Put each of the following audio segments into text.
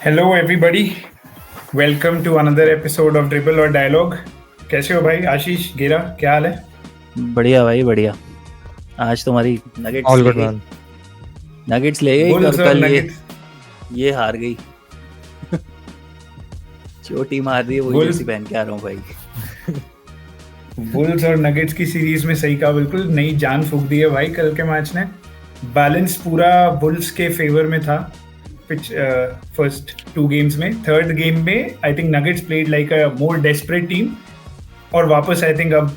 Hello everybody, welcome to another episode of dribble और dialogue. कैसे हो भाई? आशीष गेरा, क्या हाल है? बढ़िया भाई बढ़िया। आज तुम्हारी नगेट्स ऑल ले गुड गई। मैन। नगेट्स ले गई और बुल्स और कल ये नगेट्स। ये हार गई। चोटी मार रही है, वही बुल्स जर्सी पहन के आ रहा हूँ भाई। बुल्स और नगेट्स की सीरीज में सही कहा, बिल्कुल नई जान फूंक दी है भाई कल के मैच ने। बैलेंस पूरा बुल्स के फेवर में था पिच फर्स्ट टू गेम्स में। थर्ड गेम में I think nuggets played like a more desperate team, और वापस आई थिंक अब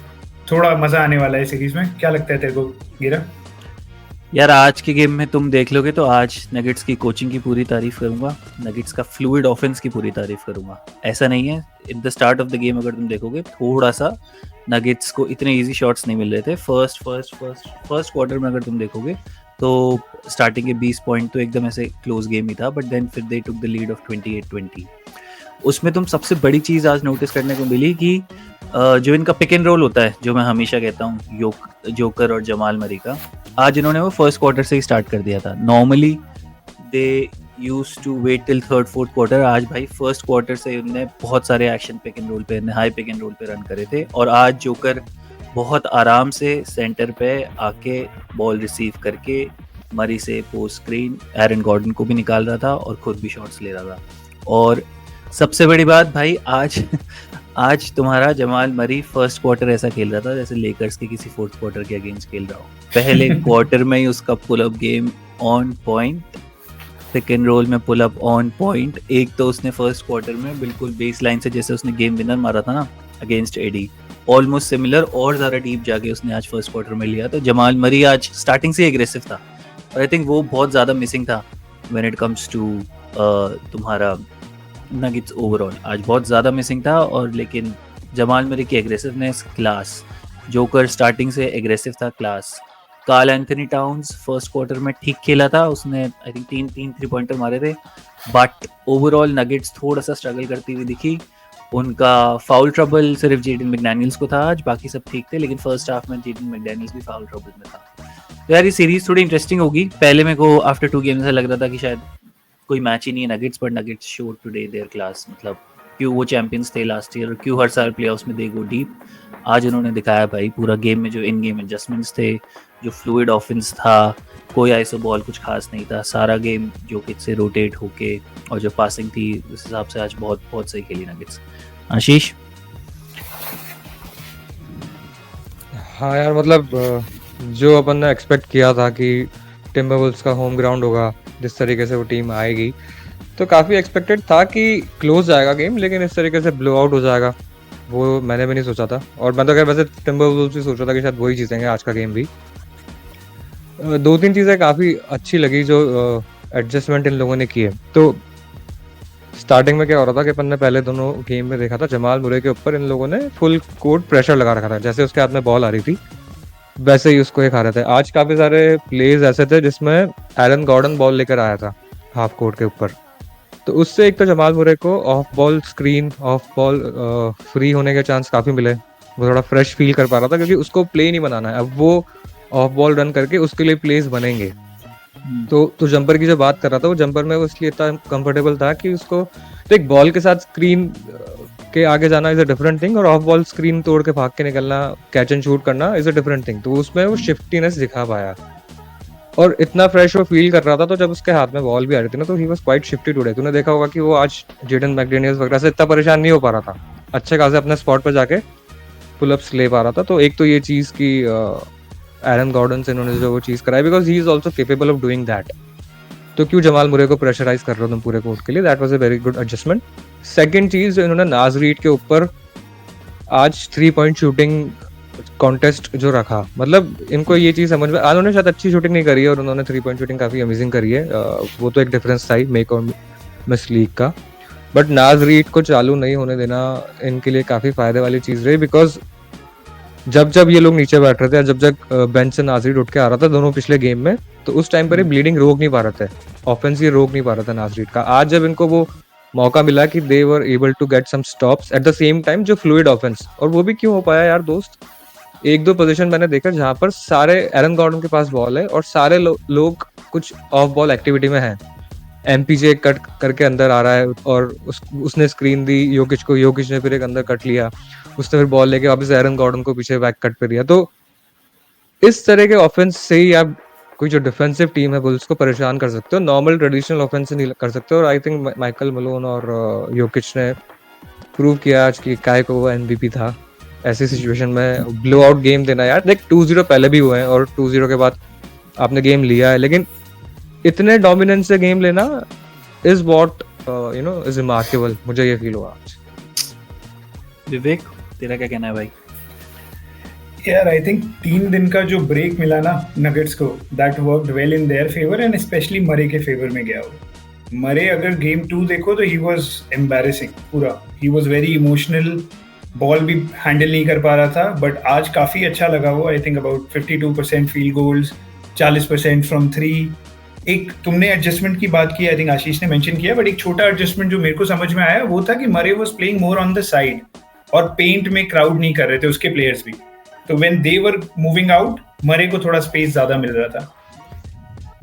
थोड़ा मजा आने वाला है सीरीज में। क्या लगता है तेरे को गिरा? यार आज के गेम में तुम देख लोगे तो आज नगेट्स की कोचिंग की पूरी तारीफ करूंगा, नगेट्स का फ्लूइड ऑफेंस की पूरी तारीफ करूंगा। ऐसा नहीं है, in the start of the game अगर तुम देखोगे थोड़ा सा नगेट्स को इतने इजी शॉट्स नहीं मिल रहे थे। फर्स्ट क्वार्टर में अगर तुम देखोगे तो स्टार्टिंग के 20 पॉइंट तो एकदम ऐसे क्लोज गेम ही था, बट देन फिर दे टुक द लीड ऑफ 28-20। उसमें तुम सबसे बड़ी चीज़ आज नोटिस करने को मिली कि जो इनका पिक एंड रोल होता है, जो मैं हमेशा कहता हूँ जोकर और जमाल मरी का, आज इन्होंने वो फर्स्ट क्वार्टर से ही स्टार्ट कर दिया था। Normally they use to wait till third fourth quarter. आज भाई फर्स्ट क्वार्टर से उन्होंने बहुत सारे एक्शन पिक एंड रोल पे, हाई पिक एंड रोल पे रन करे थे, और आज जोकर बहुत आराम से सेंटर पे आके बॉल रिसीव करके मरी से पोस्ट स्क्रीन एरन गॉर्डन को भी निकाल रहा था और खुद भी शॉट्स ले रहा था। और सबसे बड़ी बात भाई, आज तुम्हारा जमाल मरी फर्स्ट क्वार्टर ऐसा खेल रहा था जैसे लेकर्स के किसी फोर्थ क्वार्टर के अगेंस्ट खेल रहा हो। पहले क्वार्टर में ही उसका pull up game on point, pick and roll में पुल अप ऑन पॉइंट। एक तो उसने फर्स्ट क्वार्टर में बिल्कुल बेस लाइन से जैसे उसने गेम विनर मारा था ना अगेंस्ट एडी, ऑलमोस्ट सिमिलर और ज़्यादा डीप जाके उसने आज फर्स्ट क्वार्टर में लिया। तो जमाल मरी आज स्टार्टिंग से एग्रेसिव था, और आई थिंक वो बहुत ज़्यादा मिसिंग था व्हेन इट कम्स टू तुम्हारा नगेट्स ओवरऑल। आज बहुत ज़्यादा मिसिंग था। और लेकिन जमाल मरी की एग्रेसिवनेस क्लास, जोकर स्टार्टिंग से एग्रेसिव था class. Karl Anthony Towns first quarter में ठीक खेला था, उसने आई थिंक तीन 3 पॉइंटर मारे थे, बट ओवरऑल नगेट्स थोड़ा सा स्ट्रगल करती हुई दिखी। उनका फाउल ट्रबल सिर्फ जेडन मैकडैनियल्स को था आज, बाकी सब ठीक थे, लेकिन फर्स्ट हाफ में जेडन मैकडैनियल्स भी फाउल ट्रबल में था। तो यार ये सीरीज थोड़ी इंटरेस्टिंग होगी। पहले मेरे को आफ्टर 2 गेम्स ऐसा लग रहा था कि शायद कोई मैच ही नहीं है नगेट्स, पर Nuggets showed today their class. मतलब क्यों वो चैंपियंस थे लास्ट ईयर और क्यों हर साल प्लेऑफ्स में दे गो डीप, आज उन्होंने दिखाया भाई पूरा गेम में। जो इन गेम एडजस्टमेंट्स थे, जो फ्लूइड ऑफेंस था, कोई आइसो बॉल कुछ खास नहीं था, सारा गेम जो कि से रोटेट होके, और जो पासिंग थी उस हिसाब से आज बहुत बहुत सही खेली नगेट्स। आशीष? हाँ यार, मतलब जो अपन ने एक्सपेक्ट किया था कि टिम्बरवुल्व्स का होम ग्राउंड होगा, जिस तरीके से वो टीम आएगी, तो काफ़ी एक्सपेक्टेड था कि क्लोज जाएगा गेम, लेकिन इस तरीके से ब्लो आउट हो जाएगा वो मैंने भी नहीं सोचा था। और मैं तो खैर वैसे टिम्बरवुल्व्स भी सोच रहा था कि शायद वही जीतेंगे आज का गेम भी। 2-3 चीज़ें काफ़ी अच्छी लगी जो एडजस्टमेंट इन लोगों ने की है। तो स्टार्टिंग में क्या हो रहा था कि अपन ने पहले दोनों गेम में देखा था जमाल मुरे के ऊपर इन लोगों ने फुल कोर्ट प्रेशर लगा रखा था। जैसे उसके हाथ में बॉल आ रही थी वैसे ही उसको एक आ रहे थे। आज काफ़ी सारे प्लेज ऐसे थे जिसमें एरन गॉर्डन बॉल लेकर आया था हाफ कोर्ट के ऊपर, तो उससे एक तो जमाल मुरे को of ball screen, of ball free होने के चांस काफ़ी मिले। वो थोड़ा फ्रेश फील कर पा रहा था क्योंकि उसको प्ले नहीं बनाना है, अब वो ऑफ बॉल रन करके उसके लिए प्लेस बनेंगे। तो जंपर की जो बात कर रहा था, वो जंपर में वो इसलिए इतना कंफर्टेबल था कि उसको तो एक बॉल के साथ स्क्रीन के आगे जाना इज़ अ डिफरेंट थिंग, और ऑफ बॉल स्क्रीन तोड़ के भाग के निकलना, कैच एंड शूट करना इज़ अ डिफरेंट थिंग। तो उसमें वो शिफ्टीनेस दिखा पाया और इतना फ्रेश वो फील कर रहा था। तो जब उसके हाथ में बॉल भी आ रही थी ना, तो ही वाज क्वाइट शिफ्टी टुडे। तूने देखा होगा कि वो आज जेडन मैकडैनियल्स वगैरह से इतना परेशान नहीं हो पा रहा था, अच्छे खासे अपने स्पॉट पर जाके पुलअप्स ले पा रहा था। तो एक तो ये चीज़ की एरन गॉर्डन से इन्होंने जो वो चीज़ कराई, because he is also capable of doing that. तो क्यों जमाल मुरे को प्रेशराइज कर रहे हो तुम पूरे कोर्ट के लिए, that was a very good adjustment. Second चीज़, इन्होंने नाज रीड के ऊपर आज 3 पॉइंट शूटिंग कॉन्टेस्ट जो रखा, मतलब इनको ये चीज़ समझ में, उन्होंने शायद अच्छी शूटिंग नहीं करी है और उन्होंने 3 पॉइंट शूटिंग काफ़ी अमेजिंग करी है। वो तो एक डिफरेंस था ही मेक और मिस लीग का, बट नाज रीड को चालू नहीं होने देना इनके लिए काफ़ी फ़ायदे वाली चीज़ रही। बिकॉज जब ये लोग नीचे बैठ रहे थे, जब बेंच से नाजरीन उठ के आ रहा था दोनों पिछले गेम में, तो उस टाइम पर ही ब्लीडिंग रोक नहीं पा रहे थे, ऑफेंस ये रोक नहीं पा रहा था नाजरीन का। आज जब इनको वो मौका मिला कि they were able to get some stops at the same time, जो फ्लूइड ऑफेंस, और वो भी क्यों हो पाया यार दोस्त, 1-2 पोजीशन मैंने देखा जहां पर सारे एरन गॉर्डन के पास बॉल है और सारे लोग कुछ ऑफ बॉल एक्टिविटी में हैं। एमपीजे कट करके अंदर आ रहा है और उसने स्क्रीन दी योकिच को, योकिच ने फिर एक अंदर कट लिया, उसने फिर बॉल लेके वापस एरन गॉर्डन को पीछे बैक कट पे दिया। तो इस तरह के ऑफेंस से ही आप कोई जो डिफेंसिव टीम है बुल्स को परेशान कर सकते हो, नॉर्मल ट्रेडिशनल ऑफेंस से नहीं कर सकते। और आई थिंक माइकल मलोन और योकिच ने प्रूव किया आज कि काय को वो एमवीपी था ऐसी सिचुएशन में। ब्लो आउट गेम देना यार, देख 2-0 पहले भी हुए हैं और 2-0 के बाद आपने गेम लिया है, लेकिन इतने डोमिनेंस से गेम लेना is what you know is remarkable, मुझे ये फील हुआ आज। विवेक, तेरा क्या कहना है भाई? यार आई थिंक 3 दिन का जो ब्रेक मिला ना नगेट्स को, that worked well in their favour and specially मरे के फेवर में गया वो। मरे अगर गेम 2 देखो तो ही वाज एम्बैरेसिंग पूरा, he was very emotional, ball भी हैंडल नहीं कर पा रहा था, बट आज काफ़ी अच्छा लगा वो। I think about 52% field goals, 40% from 3। एक तुमने एडजस्टमेंट की बात की, आई थिंक आशीष ने मेंशन किया, बट एक छोटा एडजस्टमेंट जो मेरे को समझ में आया वो था कि मरे was playing more on the side और पेंट में क्राउड नहीं कर रहे थे उसके प्लेयर्स भी, तो when they were moving out मरे को थोड़ा स्पेस ज्यादा मिल रहा था।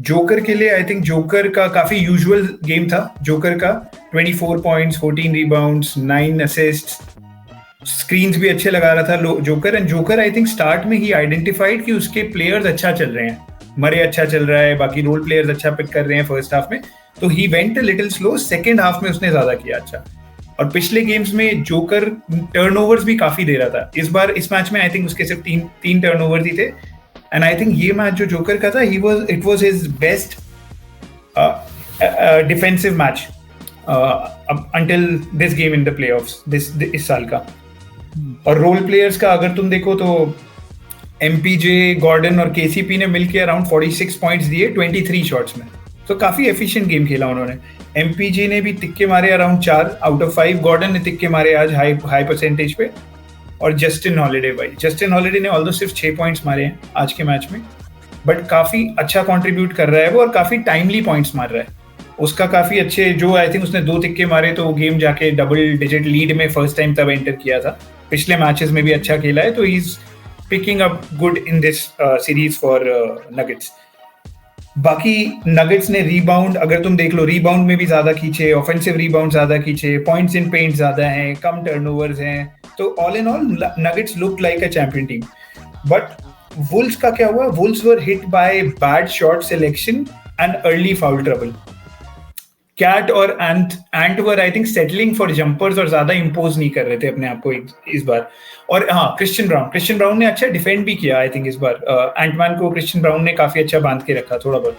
जोकर के लिए आई थिंक जोकर का काफी यूजुअल गेम था जोकर का, 24 पॉइंट्स, 14 रिबाउंड्स, 9 असिस्ट्स, स्क्रीन्स भी अच्छे लगा रहा था joker. And joker I think start में ही आइडेंटिफाइड कि उसके प्लेयर्स अच्छा चल रहे हैं, मरे अच्छा चल रहा है, बाकी रोल प्लेयर्स अच्छा पिक कर रहे हैं फर्स्ट हाफ में, तो he went a little slow. Second half में उसने ज्यादा किया अच्छा, और पिछले गेम्स में जोकर टर्नओवर्स भी काफी दे रहा था। इस बार इस मैच में आई थिंक उसके सिर्फ तीन टर्नओवर्स ही थे, एंड आई थिंक ये मैच जो जोकर का था it was his best defensive match until this game in the playoffs इस साल का। और रोल प्लेयर्स का अगर तुम देखो तो एमपीजे, गॉर्डन और केसीपी ने मिलकर अराउंड 46 पॉइंट्स दिए 23 शॉट्स में, तो काफी एफिशिएंट गेम खेला उन्होंने। एमपीजे ने भी तिक्के मारे अराउंड 4 आउट ऑफ 5, गॉर्डन ने तिक्के मारे आज हाई परसेंटेज पे, और जस्टिन हॉलिडे ने ऑल्दो सिर्फ 6 पॉइंट्स मारे हैं आज के मैच में, बट काफी अच्छा कंट्रीब्यूट कर रहा है वो और काफी टाइमली पॉइंट्स मार रहा है। उसका काफी अच्छे, जो आई थिंक उसने 2 तिक्के मारे तो गेम जाके डबल डिजिट लीड में फर्स्ट टाइम तब एंटर किया था। पिछले मैचेस में भी अच्छा खेला है, तो he is picking up good in this series for nuggets. बाकी नगेट्स ने रीबाउंड, अगर तुम देख लो, रीबाउंड में भी ज्यादा खींचे, ऑफेंसिव रीबाउंड ज्यादा खींचे, पॉइंट्स इन पेंट ज्यादा हैं, कम टर्नओवर्स हैं, तो all in all Nuggets look like a champion team. But Wolves का क्या हुआ? Wolves were hit by bad shot selection and early foul trouble. KAT और Ant were I think settling for jumpers और ज्यादा impose नहीं कर रहे थे अपने आप को इस बार। और हाँ, क्रिश्चियन ब्राउन ने अच्छा डिफेंड भी किया आई थिंक इस बार। एंटमैन को क्रिश्चियन ब्राउन ने काफी अच्छा बांध के रखा थोड़ा बहुत।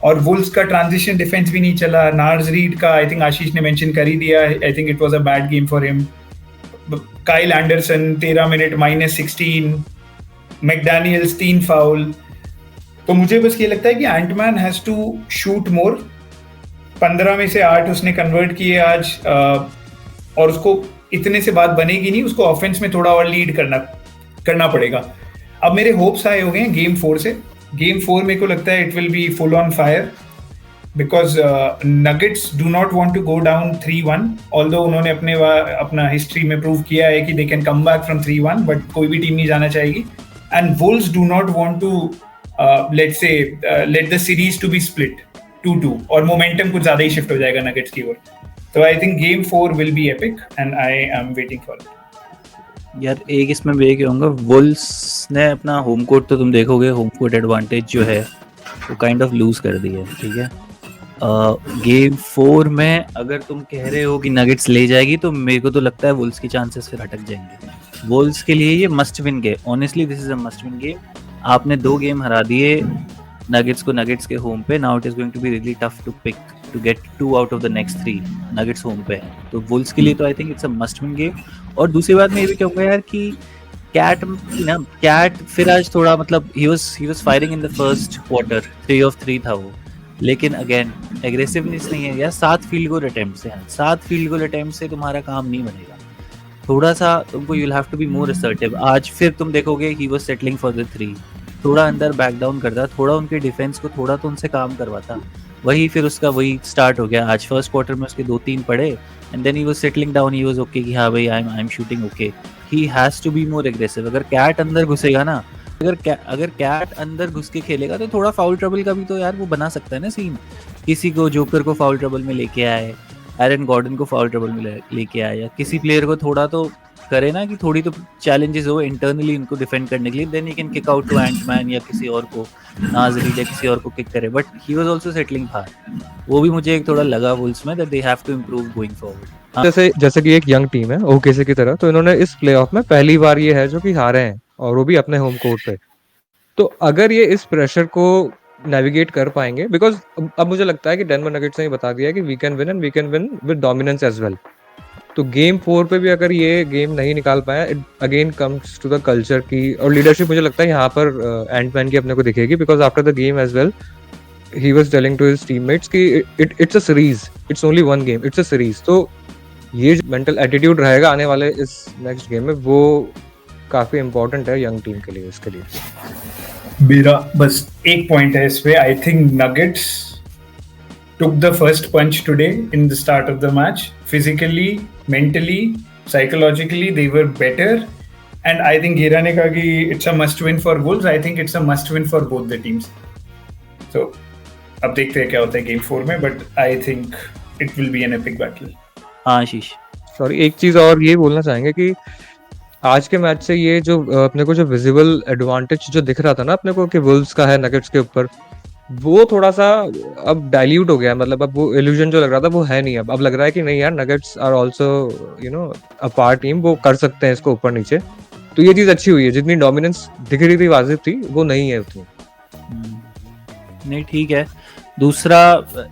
और वुल्स का ट्रांजिशन डिफेंस भी नहीं चला। नार्स रीड का आई थिंक आशीष ने मेंशन कर ही दिया, I think it was a bad game for him. Kyle Anderson 13 minute -16, मैकडैनियल्स 3 foul. तो मुझे बस ये लगता है कि एंटमैन हैज टू शूट मोर। 15 में से 8 उसने कन्वर्ट किए आज, और उसको इतने से बात बनेगी नहीं, उसको ऑफेंस में थोड़ा और लीड करना पड़ेगा। अब मेरे होप्स आए हो गए हैं गेम 4 से। गेम 4 मेरे को लगता है it will be full on fire, because Nuggets do not want to go down 3-1, although उन्होंने अपना हिस्ट्री में प्रूव किया है कि they can come back from 3-1, but कोई भी टीम नहीं जाना चाहेगी। And Wolves do not want to let the series to be split 2-2, और मोमेंटम कुछ ज्यादा ही शिफ्ट हो जाएगा नगेट्स की ओर। तो I think game 4 will be epic and I am waiting for it. यार एक इसमें मैं ये कहूँगा, वुल्स ने अपना होम कोर्ट, तो तुम देखोगे होम कोर्ट एडवांटेज जो है वो काइंड ऑफ लूज कर दी है, ठीक है। गेम 4 में अगर तुम कह रहे हो कि नगेट्स ले जाएगी, तो मेरे को तो लगता है वुल्स की चांसेस फिर अटक जाएंगे। वुल्स के लिए ये must win game, honestly this is a must win game. आपने 2 गेम हरा दिए नगेट्स को नगेट्स के होम पे, now it is going to be really tough to get 2 out of the next 3 Nuggets home पे है, तो वुल्स के लिए तो I think it's a must win game. और दूसरी बात मैं ये भी कहूँगा यार कि कैट फिर आज थोड़ा मतलब he was firing in the first quarter, 3 of 3 था वो, लेकिन अगेन एग्रेसिवनेस नहीं है यार। 7 फील्ड गोल अटेम्प्ट से तुम्हारा काम नहीं बनेगा, थोड़ा सा तुमको you will have to be more assertive. आज फिर तुम देखोगे he was settling for the 3, थोड़ा अंदर बैक डाउन करता, थोड़ा उनके डिफेंस को थोड़ा तो उनसे काम करवाता, वही फिर उसका वही स्टार्ट हो गया। आज फर्स्ट क्वार्टर में उसके 2-3 पड़े and then he was settling down, he was okay कि हाँ भाई I am shooting okay. He has to be more aggressive. अगर कैट अंदर घुसेगा ना, अगर कैट अंदर घुस के खेलेगा तो थोड़ा फाउल ट्रबल का भी तो यार वो बना सकता है ना सीन। किसी को जोकर को फाउल ट्रबल में लेके आए, एरन गॉर्डन को फाउल ट्रबल में लेके आए, या किसी प्लेयर को थोड़ा तो करे ना कि थोड़ी तो चैलेंजेस हो इंटरनली उनको डिफेंड करने के लिए, then you can kick out to Ant Man या किसी और को, नाज रीड या किसी और को किक करे, but he was also settling hard. वो भी मुझे एक थोड़ा लगा वुल्स में that they have to improve going forward. जैसे कि एक यंग टीम है ओकेसी की तरह, तो इन्होंने इस प्लेऑफ में पहली बार ये है जो कि हारे हैं, और वो भी अपने होम कोर्ट पे। तो अगर ये इस प्रेशर को नेविगेट कर पाएंगे, बिकॉज अब मुझे लगता है कि डेनवर नगेट्स ने बता दिया है कि we can win and we can win with dominance as well. तो गेम 4 पे भी अगर ये गेम नहीं निकाल पाया, it again comes to the culture की, और लीडरशिप मुझे लगता है यहाँ पर एंटमैन की अपने को दिखेगी, because after the game as well he was telling to his teammates कि it's a series, it's only one game, it's a series. तो ये जो मेंटल एटीट्यूड रहेगा आने वाले इस नेक्स्ट गेम में, वो काफी इंपॉर्टेंट है यंग टीम के लिए, इसके लिए। मेरा बस एक पॉइंट है इस पे, I think nuggets took the first punch today in the start of the match. Physically, mentally, psychologically, they were better. And I think Gira ne kaha ki it's a must win for Wolves. I think it's a must win for both the teams. So, अब देखते हैं क्या होता है game 4 में, but I think it will be an epic battle. हाँ आशीष, sorry, एक चीज और ये बोलना चाहेंगे कि आज के मैच से ये जो अपने को जो विजिबल एडवांटेज जो दिख रहा था ना अपने को कि वुल्व्स का है नगेट्स के ऊपर, वो थोड़ा सा अब डाइल्यूट हो गया। मतलब अब वो इल्यूजन जो लग रहा था वो है नहीं। अब लग रहा है कि नहीं यार, Nuggets are also you know a par team, वो कर सकते हैं इसको ऊपर नीचे। तो ये चीज अच्छी हुई है, जितनी डोमिनेंस दिख रही थी वाजिब थी, वो नहीं है उतनी। नहीं ठीक है। दूसरा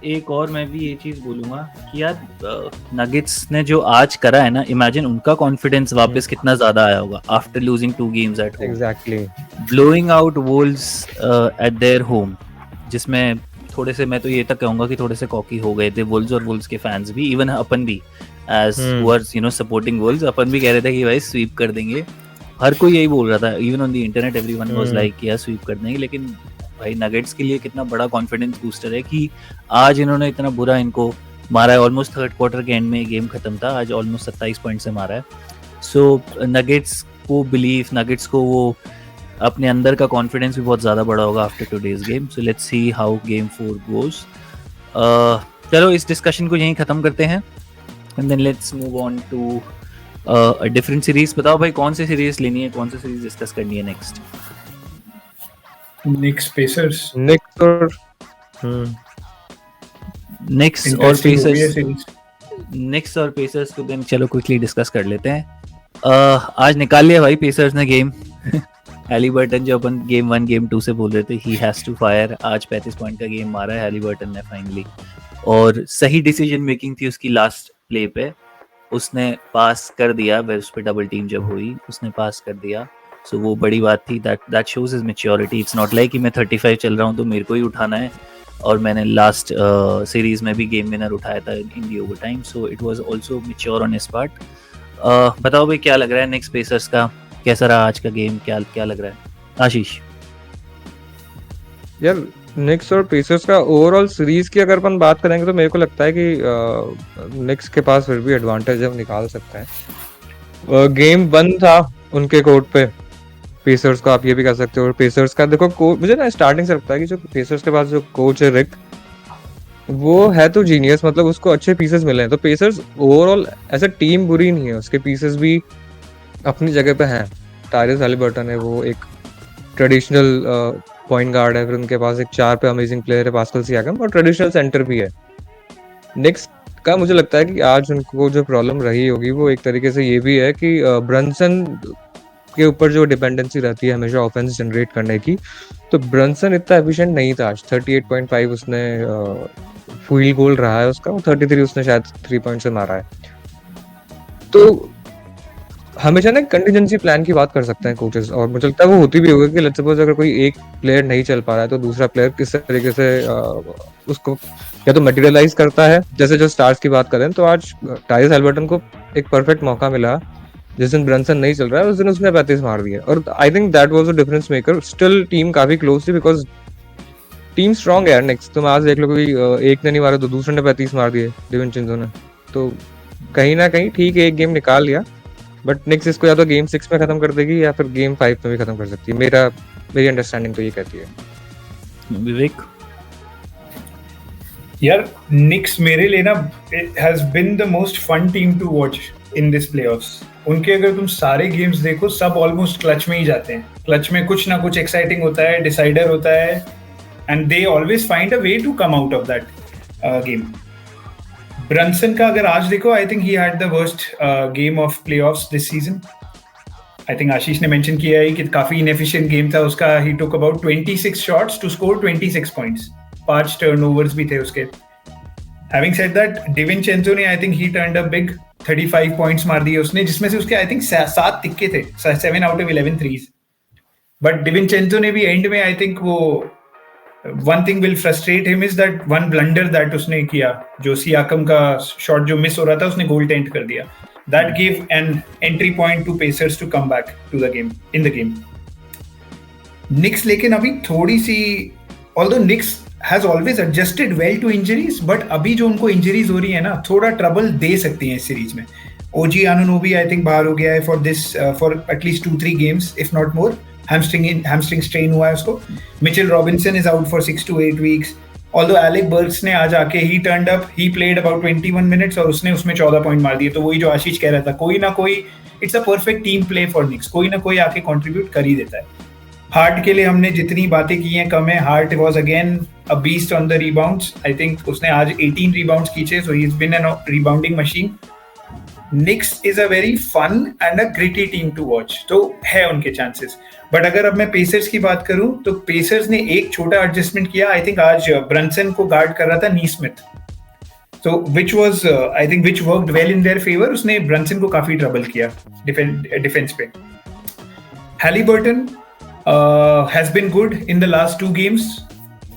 एक और मैं भी ये चीज बोलूंगा कि यार नगेट्स ने जो आज करा है ना, इमेजिन उनका कॉन्फिडेंस वापस कितना ज्यादा आया होगा after losing 2 games at home. Exactly, blowing out Wolves eight their home, जिसमें थोड़े से मैं तो ये तक कहूंगा कि थोड़े से कॉकी हो गए थे वुल्व्स और वुल्व्स के फैंस भी, इवन अपन भी एज वर्स यू नो सपोर्टिंग वुल्व्स, अपन भी कह रहे थे कि भाई स्वीप कर देंगे। हर कोई यही बोल रहा था, even on the internet everyone was like यार स्वीप कर देंगे। लेकिन भाई नगेट्स के लिए कितना बड़ा कॉन्फिडेंस बूस्टर है कि आज इन्होंने इतना बुरा इनको मारा है। ऑलमोस्ट थर्ड क्वार्टर के एंड में गेम खत्म था, आज ऑलमोस्ट 27 पॉइंट से मारा है। सो नगेट्स को बिलीफ, नगेट्स को वो अपने अंदर का कॉन्फिडेंस भी बहुत ज़्यादा बड़ा होगा after today's game. So let's see how game 4 goes. चलो इस डिस्कशन को यहीं ख़त्म करते हैं and then let's move on to a different series. बताओ भाई कौन सी सीरीज लेनी है, कौन सी सीरीज डिस्कस करनी है नेक्स्ट? Knicks Pacers. निक्स और निक्स और Interesting हो गई है पेसर्स, series. निक्स और पेसर्स को देन चलो क्विकली डिस्कस कर लेते हैं। आज निकाल लिया भाई पेसर्स ने गेम। हैलीबर्टन जो अपन गेम 1 गेम 2 से बोल रहे थे, ही हैज टू फायर। आज 35 पॉइंट का गेम मारा है हैलीबर्टन ने फाइनली, और सही डिसीजन मेकिंग थी उसकी लास्ट प्ले पे। उसने पास कर दिया, वे उस पे डबल टीम जब हुई उसने पास कर दिया। सो वो बड़ी बात थी, that shows his maturity. It's not like कि मैं 35 चल रहा हूँ तो मेरे को ही उठाना है, और मैंने लास्ट सीरीज में भी गेम विनर उठाया था in the overtime. So it was also mature on his part. बताओ भाई क्या लग रहा है नेक्स्ट पेसर्स का, कैसा रहा आज का गेम, क्या लग रहा है आशीष? यार निक्स और पेसर्स का ओवरऑल सीरीज की अगर अपन बात करेंगे तो मेरे को लगता है कि निक्स के पास फिर भी एडवांटेज है, वो निकाल सकते हैं। गेम 1 था उनके कोर्ट पे, पेसर्स का आप ये भी कह सकते हो। और पेसर्स का देखो, मुझे ना स्टार्टिंग से लगता है कि जो पेसर्स के पास जो कोच है रिक, वो है तो जीनियस, मतलब उसको अच्छे पीसेस मिले हैं। तो Pacers overall as a team बुरी नहीं है, उसके पीसेस भी अपनी जगह पे हैं। टायरिस हैलिबर्टन है, वो एक ट्रेडिशनल पॉइंट गार्ड है, फिर उनके पास एक 4 पे अमेजिंग प्लेयर है पास्कल सियाकम, और ट्रेडिशनल सेंटर भी है। निक्स का मुझे लगता है कि आज उनको जो प्रॉब्लम रही होगी वो एक तरीके से ये भी है कि ब्रंसन के ऊपर जो डिपेंडेंसी रहती है हमेशा ऑफेंस जनरेट करने की, तो ब्रंसन इतना एफिशिएंट नहीं था आज। 38.5 उसने फील्ड गोल रहा है उसका, 33 उसने शायद 3 पॉइंट से मारा है। तो हमेशा ना कंटिजेंसी प्लान की बात कर सकते हैं कोचेस, और मुझे लगता है वो होती भी होगी कि लेट्स सपोज अगर कोई एक प्लेयर नहीं चल पा रहा है तो दूसरा प्लेयर किस तरीके से उसको या तो मटेरियलाइज करता है। जैसे जो स्टार्स की बात करें तो आज टायरिस हैलिबर्टन को एक परफेक्ट मौका मिला, जिस दिन ब्रंसन नहीं चल रहा है उस दिन उसने 35 मार दिया, और I think that was a difference maker. Still team काफी क्लोज थी बिकॉज टीम स्ट्रांग है यार नेक्स्ट। तुम आज देख लो कोई एक ने नहीं मारा तो दूसरे ने 35 मार दिए, डिविंचेंजो ने। तो कहीं ना कहीं ठीक है, एक गेम निकाल लिया, बट नेक्स्ट इसको या तो गेम 6 में खत्म कर देगी या फिर गेम 5 में भी खत्म कर सकती है। मेरी अंडरस्टैंडिंग तो ये कहती है। विवेक? यार निक्स मेरे लिए ना has been the most fun team to watch in this playoffs. उनके अगर तुम सारे गेम्स देखो सब ऑलमोस्ट क्लच में ही जाते हैं। क्लच में कुछ ना कुछ एक्साइटिंग होता है, डिसाइडर होता है, and they always find a way to come out of that game. Brunson का अगर आज देखो, I think he had the worst game of playoffs this season. I think Ashish ने मेंशन किया है कि काफी इनएफिशिएंट गेम था उसका। He took about 26 shots to score 26 points. 5 turnovers भी थे उसके। Having said that, डिविंचेंजो ने I think he turned a big 35 points मार दिए उसने, जिसमें से उसके आई थिंक 7 तिक्के थे, 7 आउट ऑफ 11 थ्रीज। बट डिविंचेंजो ने भी एंड में आई थिंक वो one thing will frustrate him is that one blunder that उसने किया, जो सियाकम का शॉट जो मिस हो रहा था उसने गोल टेंट कर दिया। That give an entry point to Pacers to come back to the game in the game. Knicks लेकिन अभी थोड़ी सी, although Knicks has always adjusted well to injuries, but अभी जो उनको इंजरीज हो रही है ना, थोड़ा ट्रबल दे सकती हैं इस सीरीज में। ओजी अनुनोबी आई थिंक बाहर हो गया है for at least 2-3 games if not more. Hamstring strain हुआ है उसको। Mitchell Robinson is out for 6 to 8 weeks। Although Alec Burks ने आज आके ही turned up, he played about 21 minutes और उसने उसमें 14 पॉइंट मार दिए। तो वही जो आशीष कह रहा था, कोई ना कोई, it's a perfect team play for Knicks, कोई ना कोई आके कॉन्ट्रीब्यूट कर ही देता है। हार्ट के लिए हमने जितनी बातें की हैं कम है। Hart was again a beast on the rebounds. I think उसने आज 18 रिबाउंड्स खींचे, so he has been an rebounding machine. Knicks is a very fun and a gritty team to watch, तो है उनके चांसेस। बट अगर अब मैं pacers की बात करूं तो पेसर्स ने एक छोटा एडजस्टमेंट किया। आई थिंक आज ब्रंसन को गार्ड कर रहा था नीस्मिथ, so which was I think which worked well in their favor। उसने ब्रंसन को काफी ट्रबल किया डिफेंस पे। Haliburton has been good in the last 2 games।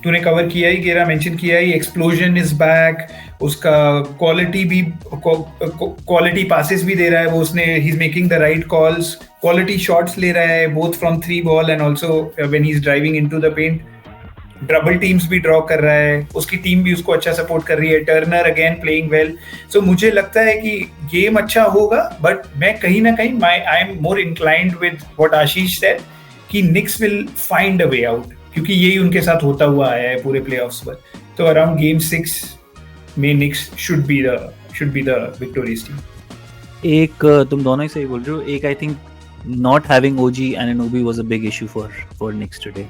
तूने कवर किया ही, गेरा मेंशन किया ही, एक्सप्लोजन इज बैक। उसका क्वालिटी पासेस भी दे रहा है वो, उसने he is making the right calls, quality shots ले रहा है both from 3 ball and also when he is driving into the paint. Double teams भी ड्रॉ कर रहा है, उसकी टीम भी उसको अच्छा सपोर्ट कर रही है। Turner again playing well. So मुझे लगता है कि गेम अच्छा होगा, बट मैं कहीं ना कहीं I am more inclined with what Ashish said कि Knicks will find a way out, क्योंकि यही उनके साथ होता हुआ आया है पूरे प्लेऑफ्स पर। तो अराउंड गेम 6 में Knicks should be the victorious team. एक तुम दोनों ही सही बोल रहे हो। एक I think not having OG Anunoby was a big issue for Knicks today,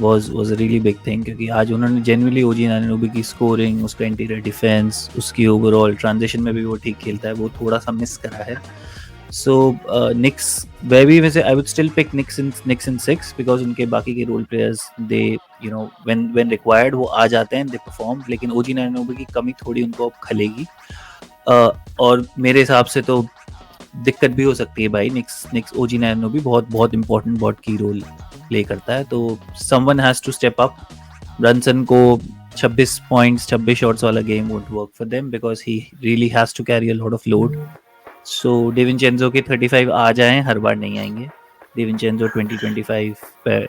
was a really big thing, क्योंकि आज उन्होंने जेन्युइनली ओजी एनुनोबी की स्कोरिंग, उसका इंटीरियर डिफेंस, उसकी ओवरऑल ट्रांजिशन में भी वो ठीक खेलता है, वो थोड़ा सा मिस करा है। So Knicks, maybe I would still pick Knicks in 6 because उनके बाकी के role players they when required वो आ जाते हैं, they perform। लेकिन OG Anunoby की कमी थोड़ी उनको अब खलेगी, और मेरे हिसाब से तो दिक्कत भी हो सकती है भाई। Knicks OG Anunoby बहुत important, बहुत की रोल प्ले करता है, तो someone has to step up। Brunson को 26 points 26 shots वाला game won't work for them because he really has to carry a lot of load। सो डिविंचेंजो के 35 आ जाएं, हर बार नहीं आएंगे। डिविंचेंजो 20-25 पे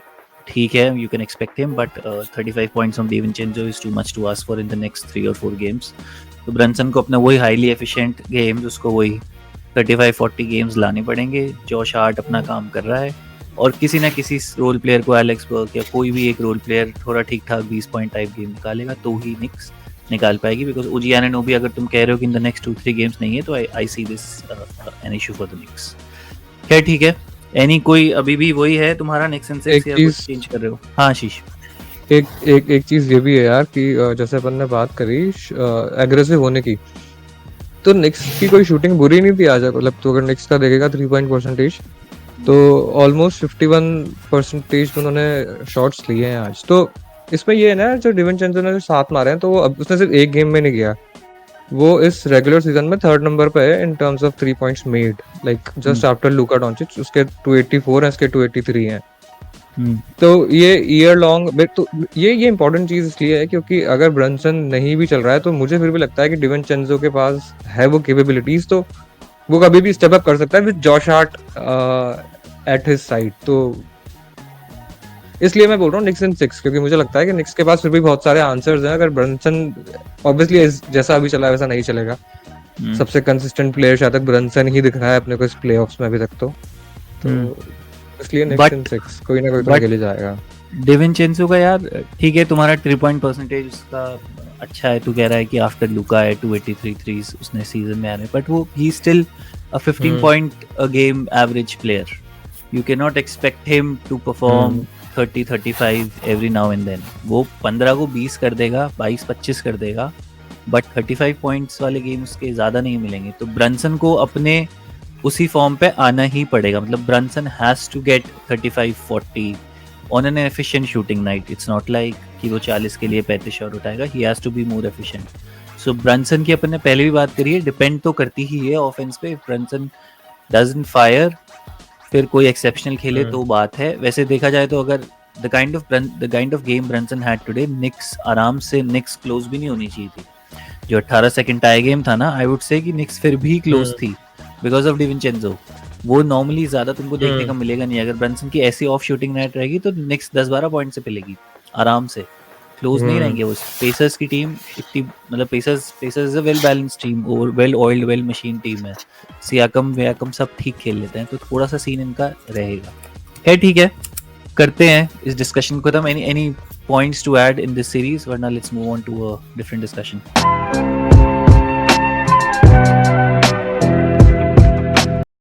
ठीक है, you can expect him, but 35 points from DiVincenzo is too much to ask for in the next 3 or 4 games. तो Brunson को अपना वही हाईली एफिशिएंट गेम्स, उसको वही 35-40 गेम्स लाने पड़ेंगे। जॉश हार्ट अपना काम कर रहा है, और किसी ना किसी रोल प्लेयर को, एलेक्स बर्क या कोई भी एक रोल प्लेयर थोड़ा ठीक ठाक 20 पॉइंट टाइप गेम निकालेगा तो ही निक्स निकाल पाएगी। बिकॉज ओजी एनुनोबी अगर तुम कह रहे हो कि इन द नेक्स्ट 2-3 गेम्स नहीं है, तो I see this an issue for the Knicks. खैर ठीक है, एनी कोई अभी भी वही है तुम्हारा निक्स एंड 6 या कुछ चेंज कर रहे हो? हाँ आशीष, एक चीज ये भी है यार कि जैसे अपन ने बात करी एग्रेसिव होने की, तो निक्स की कोई शूटिंग बुरी नहीं थी आज। मतलब तो अगर निक्स का देखेगा 3 point परसेंटेज, तो ऑलमोस्ट 51% उन्होंने शॉट्स लिए हैं आज। तो इसमें ये है ना, जो डिविंचेंजो ने जो 7 मारे हैं, तो वो अब उसने सिर्फ एक गेम में नहीं किया, वो इस रेगुलर सीजन में 3rd नंबर पे है in terms of 3 points made, like just after लूका डोंचिच। उसके 284 हैं, इसके 283 हैं। तो ये ईयर लॉन्ग, तो ये इंपॉर्टेंट चीज इसलिए है क्योंकि अगर ब्रंसन नहीं भी चल रहा है, तो मुझे फिर भी लगता है कि डिविंचेंजो के पास है वो कैपेबिलिटीज, तो वो कभी भी स्टेप अप कर सकता है with Josh heart at his side. तो इसलिए मैं बोल रहा हूँ निक्स इन 6, क्योंकि मुझे लगता है कि निक्स के पास फिर भी बहुत सारे आंसर्स हैं। अगर ब्रंसन ऑब्वियसली जैसा अभी चला है वैसा नहीं चलेगा, सबसे कंसिस्टेंट प्लेयर शायद तक ब्रंसन ही दिख रहा है अपने को इस प्लेऑफ्स में अभी तक। तो इसलिए निक्स इन 6 कोई ना कोई तो खेले जाएगा। डिविंचेंजो का यार ठीक है, तुम्हारा 3 पॉइंट परसेंटेज उसका अच्छा है, तू कह रहा है कि आफ्टर लुका है 283 थ्रीज उसने सीजन में आने, बट वो he still a 15 point a game average player. You can not expect him to perform 30-35 every now and then. वो 15 को 20 कर देगा, 22-25 कर देगा, बट 35 पॉइंट्स वाले गेम उसके ज़्यादा नहीं मिलेंगे. तो ब्रंसन को अपने उसी फॉर्म पे आना ही पड़ेगा. मतलब Brunson has to get 35-40 on an efficient shooting night. It's not like कि वो 40 के लिए 35 शॉट उठाएगा. He has to be more efficient. So Brunson की अपन ने पहले भी बात करी है, डिपेंड तो करती ही है ऑफेंस पे. ब्रंसन डजंट फायर, फिर कोई एक्सेप्शनल खेले तो बात है. वैसे देखा जाए तो अगर the kind of game Brunson had today, Knicks आराम से निक्स क्लोज भी नहीं होनी चाहिए थी. जो 18 सेकंड टाई गेम था ना, आई वुड से कि निक्स फिर भी क्लोज थी बिकॉज ऑफ डिविंचेंजो. वो नॉर्मली ज्यादा तुमको देखने का मिलेगा नहीं. अगर ब्रंसन की ऐसी ऑफ शूटिंग नाइट रहेगी तो निक्स 10-12 पॉइंट से पिलेगी आराम से. क्लोज नहीं रहेंगे वो. पेसर्स की टीम इतनी, मतलब Pacers is a well balanced team, और well oiled well machine team है. सियाकम सब ठीक खेल लेते हैं, तो थोड़ा सा सीन इनका रहेगा. है ठीक है, करते हैं इस डिस्कशन को खत्म. Any points to add in this series, वरना let's move on to a different discussion.